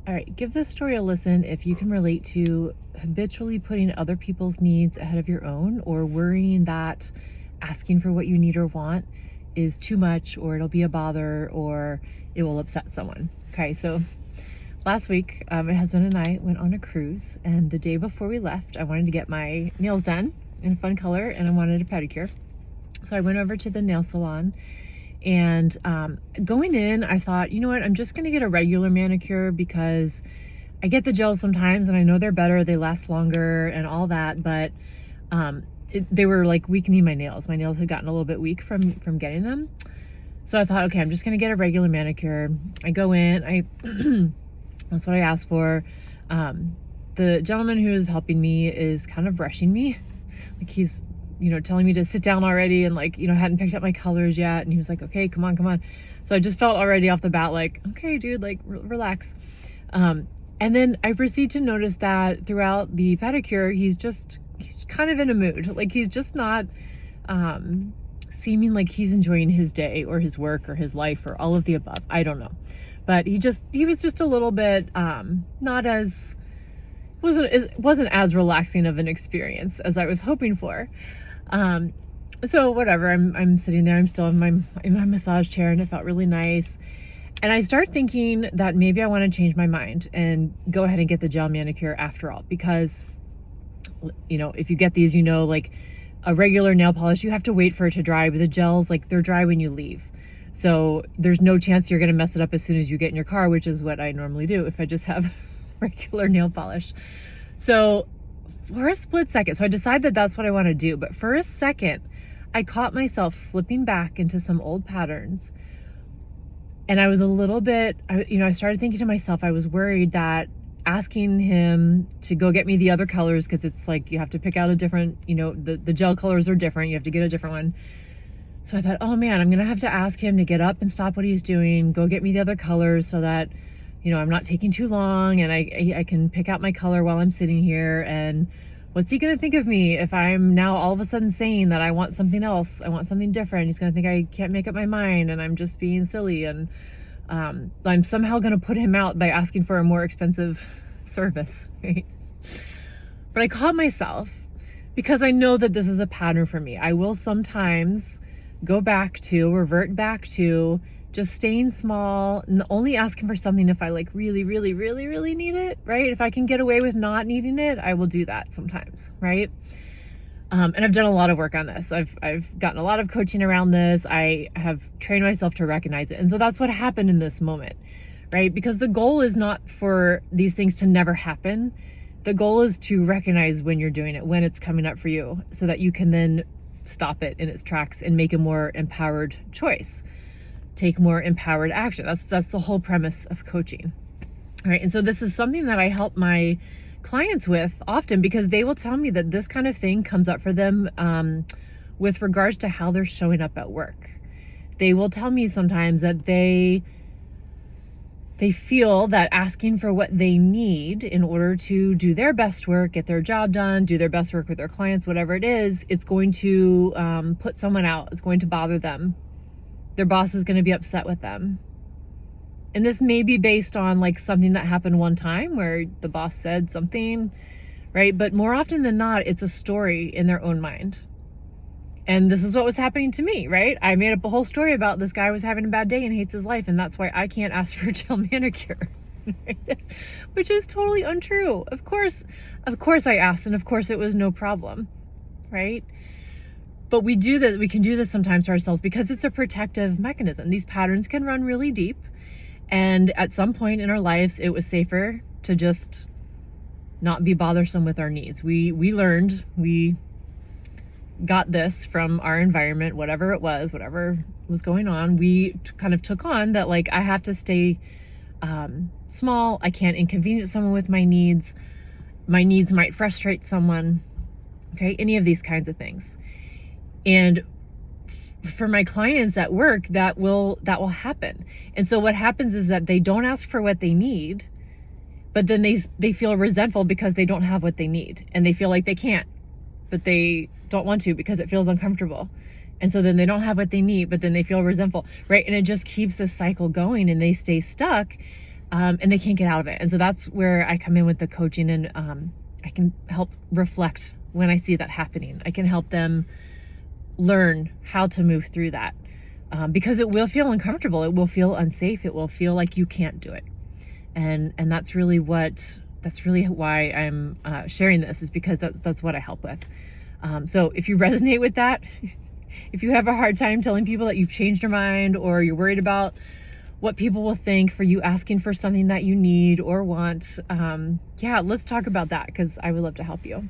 All right, give this story a listen if you can relate to habitually putting other people's needs ahead of your own, or worrying that asking for what you need or want is too much, or it'll be a bother, or it will upset someone. Okay, so last week, my husband and I went on a cruise, and the day before we left, I wanted to get my nails done in a fun color, and I wanted a pedicure. So I went over to the nail salon, and going in, I thought, you know what, I'm just gonna get a regular manicure because I get the gels sometimes and I know they're better, they last longer and all that, but they were like weakening my nails. My nails had gotten a little bit weak from getting them. So I thought, okay, I'm just gonna get a regular manicure. I go in, that's what I asked for. The gentleman who is helping me is kind of rushing me. Like he's, telling me to sit down already, and hadn't picked up my colors yet. And he was like, okay, come on. So I just felt already off the bat, like, okay, dude, like relax. And then I proceed to notice that throughout the pedicure, he's kind of in a mood. Like he's just not, seeming like he's enjoying his day or his work or his life or all of the above. I don't know. But he was just a little bit, wasn't as relaxing of an experience as I was hoping for. So whatever, I'm sitting there, I'm still in my massage chair, and it felt really nice. And I start thinking that maybe I want to change my mind and go ahead and get the gel manicure after all, because, if you get these, like a regular nail polish, you have to wait for it to dry, but the gels, like they're dry when you leave. So there's no chance you're going to mess it up as soon as you get in your car, which is what I normally do if I just have regular nail polish. So for a split second, so I decide that that's what I want to do. But for a second, I caught myself slipping back into some old patterns. And I was a little bit, I started thinking to myself, I was worried that asking him to go get me the other colors, because it's like you have to pick out a different, the gel colors are different. You have to get a different one. So I thought, oh man, I'm going to have to ask him to get up and stop what he's doing, go get me the other colors so that, I'm not taking too long, and I can pick out my color while I'm sitting here. And what's he going to think of me if I'm now all of a sudden saying that I want something else? I want something different. He's going to think I can't make up my mind and I'm just being silly. And I'm somehow going to put him out by asking for a more expensive service, right? But I caught myself, because I know that this is a pattern for me. I will sometimes revert back to just staying small and only asking for something if I really, really, really, really need it, right? If I can get away with not needing it, I will do that sometimes, right? And I've done a lot of work on this. I've gotten a lot of coaching around this. I have trained myself to recognize it. And so that's what happened in this moment, right? Because the goal is not for these things to never happen. The goal is to recognize when you're doing it, when it's coming up for you, so that you can then stop it in its tracks and make a more empowered choice. Take more empowered action. That's the whole premise of coaching. All right. And so this is something that I help my clients with often, because they will tell me that this kind of thing comes up for them with regards to how they're showing up at work. They will tell me sometimes that they feel that asking for what they need in order to do their best work, get their job done, do their best work with their clients, whatever it is, it's going to put someone out. It's going to bother them. Their boss is going to be upset with them. And this may be based on something that happened one time where the boss said something, right? But more often than not, it's a story in their own mind. And this is what was happening to me, right? I made up a whole story about this guy was having a bad day and hates his life, and that's why I can't ask for a gel manicure, which is totally untrue. Of course I asked, and of course it was no problem, right? But we can do this sometimes to ourselves because it's a protective mechanism. These patterns can run really deep. And at some point in our lives, it was safer to just not be bothersome with our needs. We learned, we got this from our environment, whatever was going on. We kind of took on that, I have to stay small. I can't inconvenience someone with my needs. My needs might frustrate someone. Okay, any of these kinds of things. And for my clients at work, that will happen. And so what happens is that they don't ask for what they need, but then they feel resentful because they don't have what they need, and they feel like they can't, but they don't want to because it feels uncomfortable. And so then they don't have what they need, but then they feel resentful, right? And it just keeps this cycle going, and they stay stuck and they can't get out of it. And so that's where I come in with the coaching, and I can help reflect when I see that happening. I can help them learn how to move through that, because it will feel uncomfortable. It will feel unsafe. It will feel like you can't do it. And that's really why I'm sharing this, is because that's what I help with. So if you resonate with that, if you have a hard time telling people that you've changed your mind, or you're worried about what people will think for you asking for something that you need or want, yeah, let's talk about that, because I would love to help you.